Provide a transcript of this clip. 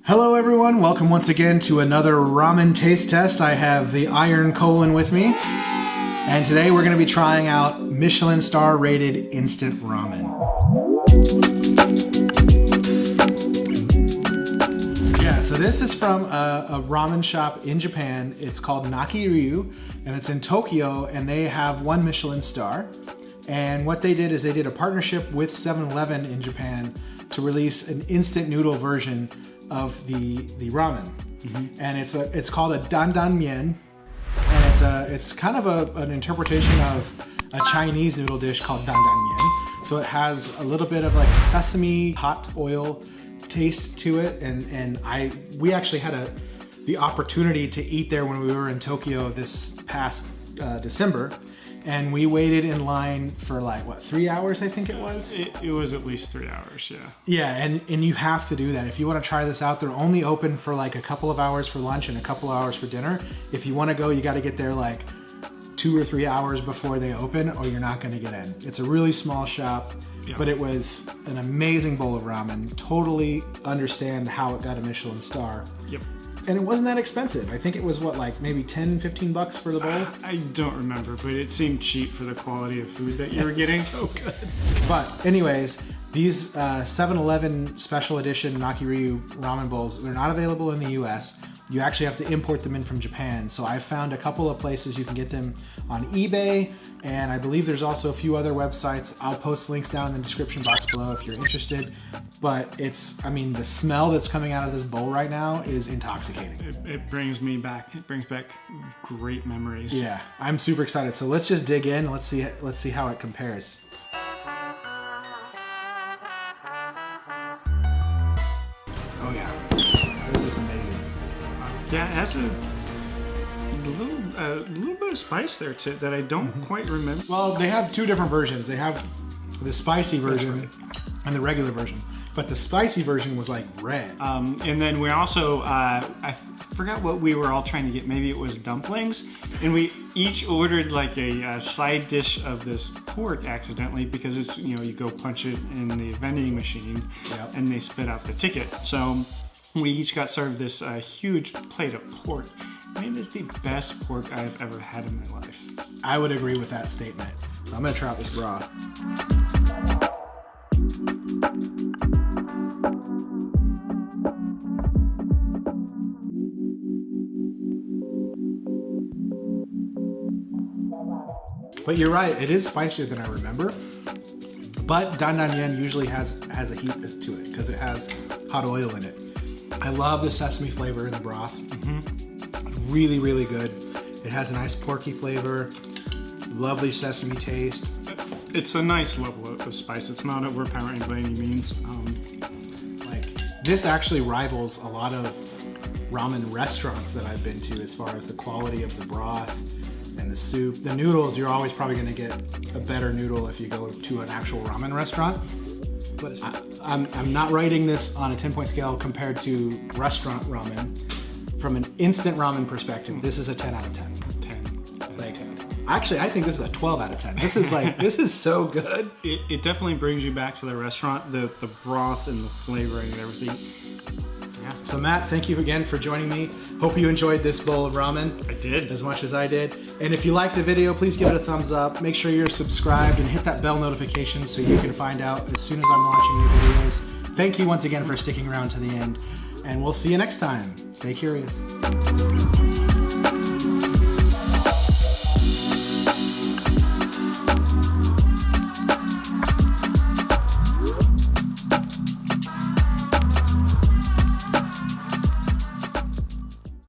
Hello everyone, welcome once again to another ramen taste test. I have the Iron Colon with me, and today we're going to be trying out Michelin star rated instant ramen. Yeah, so this is from a ramen shop in Japan. It's called Nakiryu, and it's in Tokyo, and they have 1 Michelin star. And what they did is they did a partnership with 7-Eleven in Japan to release an instant noodle version of the ramen, and it's called a Tantanmen, and it's kind of an interpretation of a Chinese noodle dish called Tantanmen. So it has a little bit of like sesame hot oil taste to it, and we actually had the opportunity to eat there when we were in Tokyo this past December. And we waited in line for like, what, 3 hours, I think it was? It was at least 3 hours, yeah. Yeah, and you have to do that. If you want to try this out, they're only open for like a couple of hours for lunch and a couple of hours for dinner. If you want to go, you got to get there like 2 or 3 hours before they open, or you're not going to get in. It's a really small shop, yeah. But it was an amazing bowl of ramen. Totally understand how it got a Michelin star. Yep. And it wasn't that expensive. I think it was what, like maybe 10, 15 bucks for the bowl? I don't remember, but it seemed cheap for the quality of food that you were getting. So good. But anyways, these 7-Eleven special edition Nakiryu ramen bowls, they're not available in the US. You actually have to import them in from Japan. So I found a couple of places you can get them on eBay, and I believe there's also a few other websites. I'll post links down in the description box below if you're interested. But I mean, the smell that's coming out of this bowl right now is intoxicating. It brings me back. It brings back great memories. Yeah, I'm super excited. So let's just dig in. Let's see how it compares. Oh yeah, this is amazing. Yeah, it has a little bit of spice there too that I don't quite remember. Well, they have 2 different versions. They have the spicy version and the regular version. But the spicy version was like red. And then we also, I forgot what we were all trying to get. Maybe it was dumplings. And we each ordered like a side dish of this pork accidentally because it's, you go punch it in the vending machine, yep, and they spit out the ticket. So we each got served this huge plate of pork. And it is the best pork I've ever had in my life. I would agree with that statement. I'm gonna try out this broth. But you're right, it is spicier than I remember. But Tantanmen usually has a heat to it because it has hot oil in it. I love the sesame flavor in the broth. Really, really good. It has a nice porky flavor, lovely sesame taste. It's a nice level of spice. It's not overpowering by any means. Like, this actually rivals a lot of ramen restaurants that I've been to as far as the quality of the broth and the soup. The noodles, you're always probably going to get a better noodle if you go to an actual ramen restaurant. But I'm not rating this on a 10-point scale compared to restaurant ramen. From an instant ramen perspective, this is a 10 out of 10. 10. Like, actually, I think this is a 12 out of 10. This is like, this is so good. It definitely brings you back to the restaurant, the broth and the flavoring and everything. Yeah. So Matt, thank you again for joining me. Hope you enjoyed this bowl of ramen. I did. As much as I did. And if you liked the video, please give it a thumbs up. Make sure you're subscribed and hit that bell notification so you can find out as soon as I'm launching new videos. Thank you once again for sticking around to the end. And we'll see you next time. Stay curious.